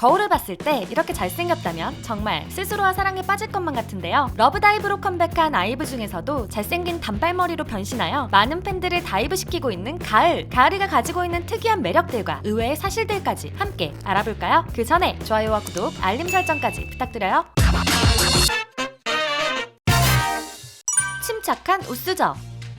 거울을 봤을 때 이렇게 잘생겼다면 정말 스스로와 사랑에 빠질 것만 같은데요. 러브다이브로 컴백한 아이브 중에서도 잘생긴 단발머리로 변신하여 많은 팬들을 다이브시키고 있는 가을. 가을이가 가지고 있는 특이한 매력들과 의외의 사실들까지 함께 알아볼까요? 그 전에 좋아요와 구독, 알림 설정까지 부탁드려요. 침착한 우스저.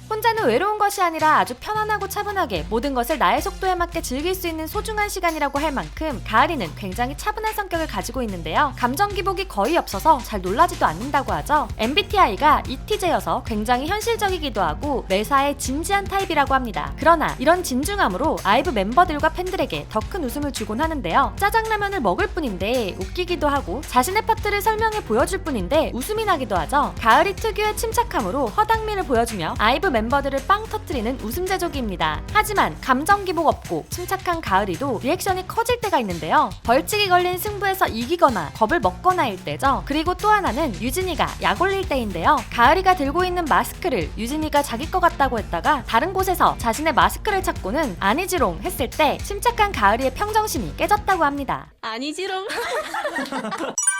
혼자는 외로운 것이 아니라 아주 편안하고 차분하게 모든 것을 나의 속도에 맞게 즐길 수 있는 소중한 시간이라고 할 만큼 가을이는 굉장히 차분한 성격을 가지고 있는데요. 감정 기복이 거의 없어서 잘 놀라지도 않는다고 하죠. MBTI가 ETJ여서 굉장히 현실적이기도 하고 매사에 진지한 타입이라고 합니다. 그러나 이런 진중함으로 아이브 멤버들과 팬들에게 더 큰 웃음을 주곤 하는데요. 짜장라면을 먹을 뿐인데 웃기기도 하고 자신의 파트를 설명해 보여줄 뿐인데 웃음이 나기도 하죠. 가을이 특유의 침착함으로 허당미를 보여주며 아이브 멤버들을 빵 터뜨리는 웃음 제조기입니다. 하지만 감정 기복 없고 침착한 가을이도 리액션이 커질 때가 있는데요. 벌칙이 걸린 승부에서 이기거나 겁을 먹거나일 때죠. 그리고 또 하나는 유진이가 약 올릴 때인데요. 가을이가 들고 있는 마스크를 유진이가 자기 거 같다고 했다가 다른 곳에서 자신의 마스크를 찾고는 아니지롱 했을 때 침착한 가을이의 평정심이 깨졌다고 합니다. 아니지롱.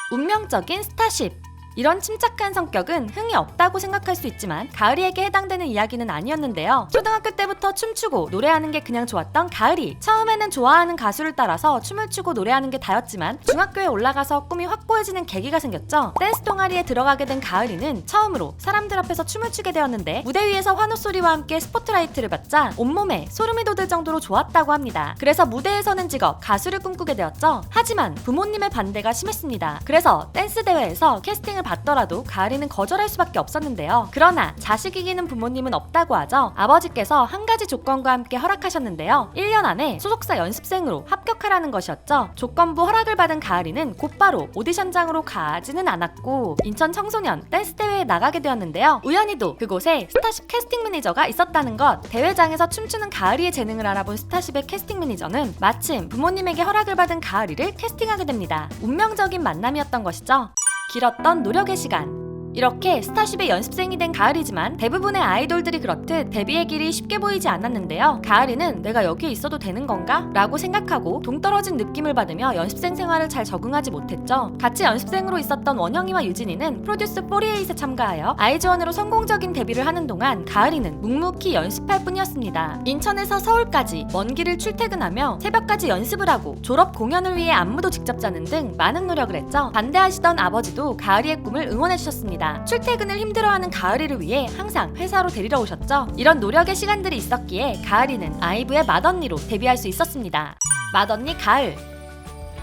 운명적인 스타쉽. 이런 침착한 성격은 흥이 없다고 생각할 수 있지만 가을이에게 해당되는 이야기는 아니었는데요. 초등학교 때부터 춤추고 노래하는 게 그냥 좋았던 가을이. 처음에는 좋아하는 가수를 따라서 춤을 추고 노래하는 게 다였지만 중학교에 올라가서 꿈이 확고해지는 계기가 생겼죠. 댄스 동아리에 들어가게 된 가을이는 처음으로 사람들 앞에서 춤을 추게 되었는데 무대 위에서 환호 소리와 함께 스포트라이트를 받자 온몸에 소름이 돋을 정도로 좋았다고 합니다. 그래서 무대에서는 직업 가수를 꿈꾸게 되었죠. 하지만 부모님의 반대가 심했습니다. 그래서 댄스 대회에서 캐스팅을 받더라도 가을이는 거절할 수밖에 없었는데요. 그러나 자식 이기는 부모님은 없다고 하죠. 아버지께서 한 가지 조건과 함께 허락하셨는데요. 1년 안에 소속사 연습생으로 합격하라는 것이었죠. 조건부 허락을 받은 가을이는 곧바로 오디션장으로 가지는 않았고 인천 청소년 댄스 대회에 나가게 되었는데요. 우연히도 그곳에 스타쉽 캐스팅 매니저가 있었다는 것. 대회장에서 춤추는 가을이의 재능을 알아본 스타쉽의 캐스팅 매니저는 마침 부모님에게 허락을 받은 가을이를 캐스팅하게 됩니다. 운명적인 만남이었던 것이죠. 길었던 노력의 시간. 이렇게 스타쉽의 연습생이 된 가을이지만 대부분의 아이돌들이 그렇듯 데뷔의 길이 쉽게 보이지 않았는데요. 가을이는 내가 여기에 있어도 되는 건가? 라고 생각하고 동떨어진 느낌을 받으며 연습생 생활을 잘 적응하지 못했죠. 같이 연습생으로 있었던 원영이와 유진이는 프로듀스 48에 참가하여 아이즈원으로 성공적인 데뷔를 하는 동안 가을이는 묵묵히 연습할 뿐이었습니다. 인천에서 서울까지 먼 길을 출퇴근하며 새벽까지 연습을 하고 졸업 공연을 위해 안무도 직접 짜는 등 많은 노력을 했죠. 반대하시던 아버지도 가을이의 꿈을 응원해주셨습니다. 출퇴근을 힘들어하는 가을이를 위해 항상 회사로 데리러 오셨죠. 이런 노력의 시간들이 있었기에 가을이는 아이브의 맏언니로 데뷔할 수 있었습니다. 맏언니 가을.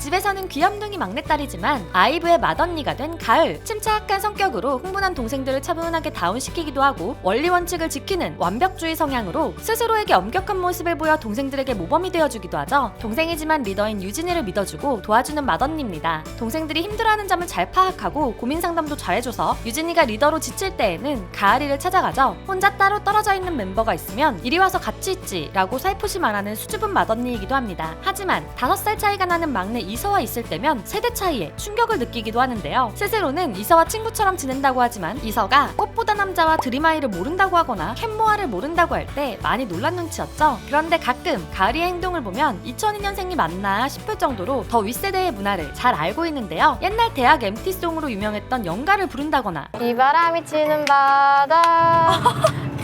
집에서는 귀염둥이 막내딸이지만 아이브의 맏언니가 된 가을. 침착한 성격으로 흥분한 동생들을 차분하게 다운시키기도 하고 원리 원칙을 지키는 완벽주의 성향으로 스스로에게 엄격한 모습을 보여 동생들에게 모범이 되어주기도 하죠. 동생이지만 리더인 유진이를 믿어주고 도와주는 맏언니입니다. 동생들이 힘들어하는 점을 잘 파악하고 고민 상담도 잘해줘서 유진이가 리더로 지칠 때에는 가을이를 찾아가죠. 혼자 따로 떨어져 있는 멤버가 있으면 이리 와서 같이 있지 라고 살포시 말하는 수줍은 맏언니이기도 합니다. 하지만 5살 차이가 나는 막내 이서와 있을 때면 세대 차이에 충격을 느끼기도 하는데요. 스스로는 이서와 친구처럼 지낸다고 하지만 이서가 꽃보다 남자와 드림아이를 모른다고 하거나 캔모아를 모른다고 할 때 많이 놀란 눈치였죠. 그런데 가끔 가을이의 행동을 보면 2002년생이 맞나 싶을 정도로 더 윗세대의 문화를 잘 알고 있는데요. 옛날 대학 MT송으로 유명했던 연가를 부른다거나 비바람이 치는 바다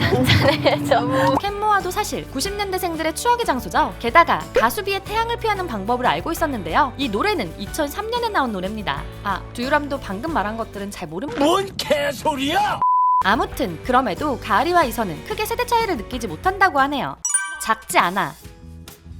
잔잔해져. 캔모아도 사실 90년대생들의 추억의 장소죠. 게다가 가수비의 태양을 피하는 방법을 알고 있었는데요. 이 노래는 2003년에 나온 노래입니다. 두유람도 방금 말한 것들은 잘 뭔 개소리야! 아무튼 그럼에도 가을이와 이서는 크게 세대 차이를 느끼지 못한다고 하네요. 작지 않아.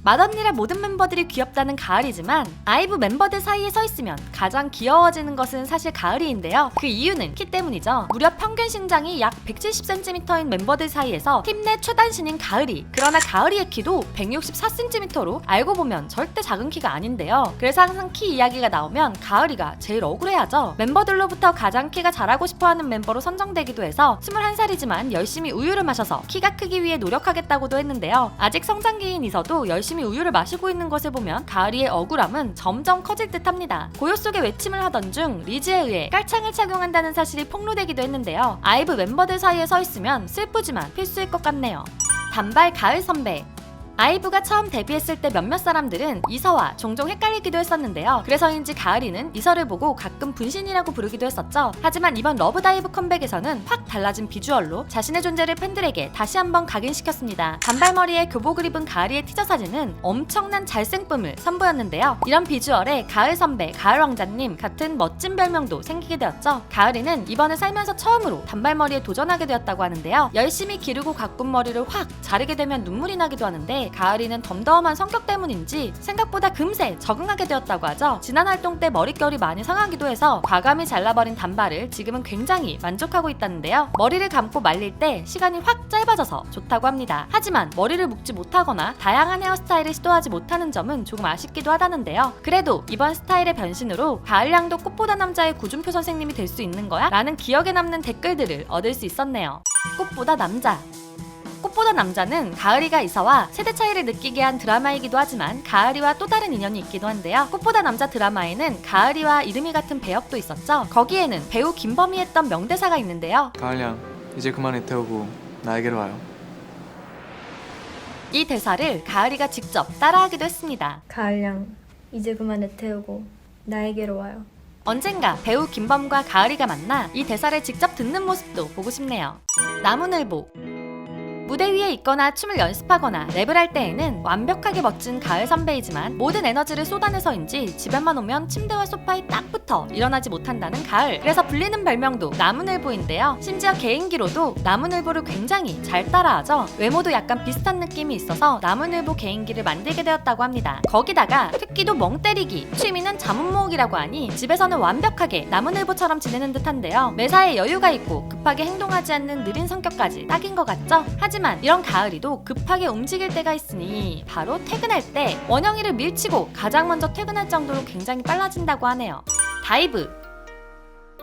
맏언니라 모든 멤버들이 귀엽다는 가을이지만 아이브 멤버들 사이에 서 있으면 가장 귀여워지는 것은 사실 가을이인데요. 그 이유는 키 때문이죠. 무려 평균 신장이 약 170cm인 멤버들 사이에서 팀 내 최단신인 가을이. 그러나 가을이의 키도 164cm로 알고 보면 절대 작은 키가 아닌데요. 그래서 항상 키 이야기가 나오면 가을이가 제일 억울해하죠. 멤버들로부터 가장 키가 자라고 싶어하는 멤버로 선정되기도 해서 21살이지만 열심히 우유를 마셔서 키가 크기 위해 노력하겠다고도 했는데요. 아직 성장기인 이서도 열심히 우유를 마시고 있는 것을 보면 가을이의 억울함은 점점 커질 듯합니다. 고요 속에 외침을 하던 중 리즈에 의해 깔창을 착용한다는 사실이 폭로되기도 했는데요. 아이브 멤버들 사이에 서 있으면 슬프지만 필수일 것 같네요. 단발 가을 선배. 아이브가 처음 데뷔했을 때 몇몇 사람들은 이서와 종종 헷갈리기도 했었는데요. 그래서인지 가을이는 이서를 보고 가끔 분신이라고 부르기도 했었죠. 하지만 이번 러브다이브 컴백에서는 확 달라진 비주얼로 자신의 존재를 팬들에게 다시 한번 각인시켰습니다. 단발머리에 교복을 입은 가을이의 티저 사진은 엄청난 잘생쁨을 선보였는데요. 이런 비주얼에 가을 선배, 가을 왕자님 같은 멋진 별명도 생기게 되었죠. 가을이는 이번에 살면서 처음으로 단발머리에 도전하게 되었다고 하는데요. 열심히 기르고 가꾼 머리를 확 자르게 되면 눈물이 나기도 하는데 가을이는 덤덤한 성격 때문인지 생각보다 금세 적응하게 되었다고 하죠. 지난 활동 때 머릿결이 많이 상하기도 해서 과감히 잘라버린 단발을 지금은 굉장히 만족하고 있다는데요. 머리를 감고 말릴 때 시간이 확 짧아져서 좋다고 합니다. 하지만 머리를 묶지 못하거나 다양한 헤어스타일을 시도하지 못하는 점은 조금 아쉽기도 하다는데요. 그래도 이번 스타일의 변신으로 가을양도 꽃보다 남자의 구준표 선생님이 될 수 있는 거야? 라는 기억에 남는 댓글들을 얻을 수 있었네요. 꽃보다 남자. 꽃보다 남자는 가을이가 이서와 세대 차이를 느끼게 한 드라마이기도 하지만 가을이와 또 다른 인연이 있기도 한데요. 꽃보다 남자 드라마에는 가을이와 이름이 같은 배역도 있었죠. 거기에는 배우 김범희 했던 명대사가 있는데요. 가을양, 이제 그만 애 태우고 나에게로 와요. 이 대사를 가을이가 직접 따라하기도 했습니다. 가을양, 이제 그만 애 태우고 나에게로 와요. 언젠가 배우 김범과 가을이가 만나 이 대사를 직접 듣는 모습도 보고 싶네요. 나무늘보. 무대 위에 있거나 춤을 연습하거나 랩을 할 때에는 완벽하게 멋진 가을 선배이지만 모든 에너지를 쏟아내서인지 집에만 오면 침대와 소파에 딱 붙어 일어나지 못한다는 가을. 그래서 불리는 별명도 나무늘보인데요. 심지어 개인기로도 나무늘보를 굉장히 잘 따라하죠. 외모도 약간 비슷한 느낌이 있어서 나무늘보 개인기를 만들게 되었다고 합니다. 거기다가 특기도 멍 때리기, 취미는 자문 모으기라고 하니 집에서는 완벽하게 나무늘보처럼 지내는 듯한데요. 매사에 여유가 있고 급하게 행동하지 않는 느린 성격까지 딱인 것 같죠? 하지만 이런 가을이도 급하게 움직일 때가 있으니 바로 퇴근할 때 원영이를 밀치고 가장 먼저 퇴근할 정도로 굉장히 빨라진다고 하네요. 다이브.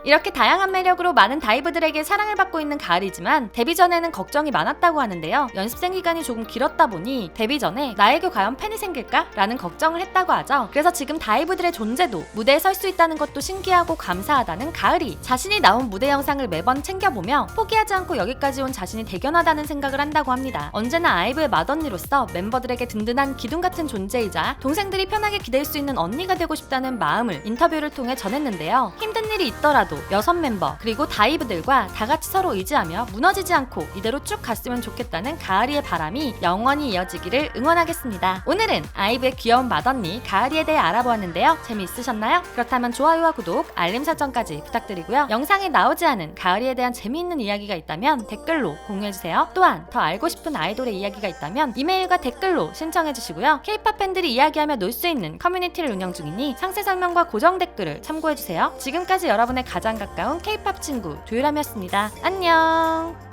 이렇게 다양한 매력으로 많은 다이브들에게 사랑을 받고 있는 가을이지만 데뷔 전에는 걱정이 많았다고 하는데요. 연습생 기간이 조금 길었다 보니 데뷔 전에 나에게 과연 팬이 생길까? 라는 걱정을 했다고 하죠. 그래서 지금 다이브들의 존재도 무대에 설 수 있다는 것도 신기하고 감사하다는 가을이. 자신이 나온 무대 영상을 매번 챙겨보며 포기하지 않고 여기까지 온 자신이 대견하다는 생각을 한다고 합니다. 언제나 아이브의 맏언니로서 멤버들에게 든든한 기둥 같은 존재이자 동생들이 편하게 기댈 수 있는 언니가 되고 싶다는 마음을 인터뷰를 통해 전했는데요. 힘든 일이 있더라도 여섯 멤버 그리고 다이브들과 다 같이 서로 의지하며 무너지지 않고 이대로 쭉 갔으면 좋겠다는 가을이의 바람이 영원히 이어지기를 응원하겠습니다. 오늘은 아이브의 귀여운 맏언니 가을이에 대해 알아보았는데요. 재미있으셨나요? 그렇다면 좋아요와 구독, 알림 설정까지 부탁드리고요. 영상에 나오지 않은 가을이에 대한 재미있는 이야기가 있다면 댓글로 공유해주세요. 또한 더 알고 싶은 아이돌의 이야기가 있다면 이메일과 댓글로 신청해주시고요. K-POP 팬들이 이야기하며 놀 수 있는 커뮤니티를 운영 중이니 상세 설명과 고정 댓글을 참고해주세요. 지금까지 여러분의 가장 가까운 K-POP 친구 두유람이었습니다. 안녕.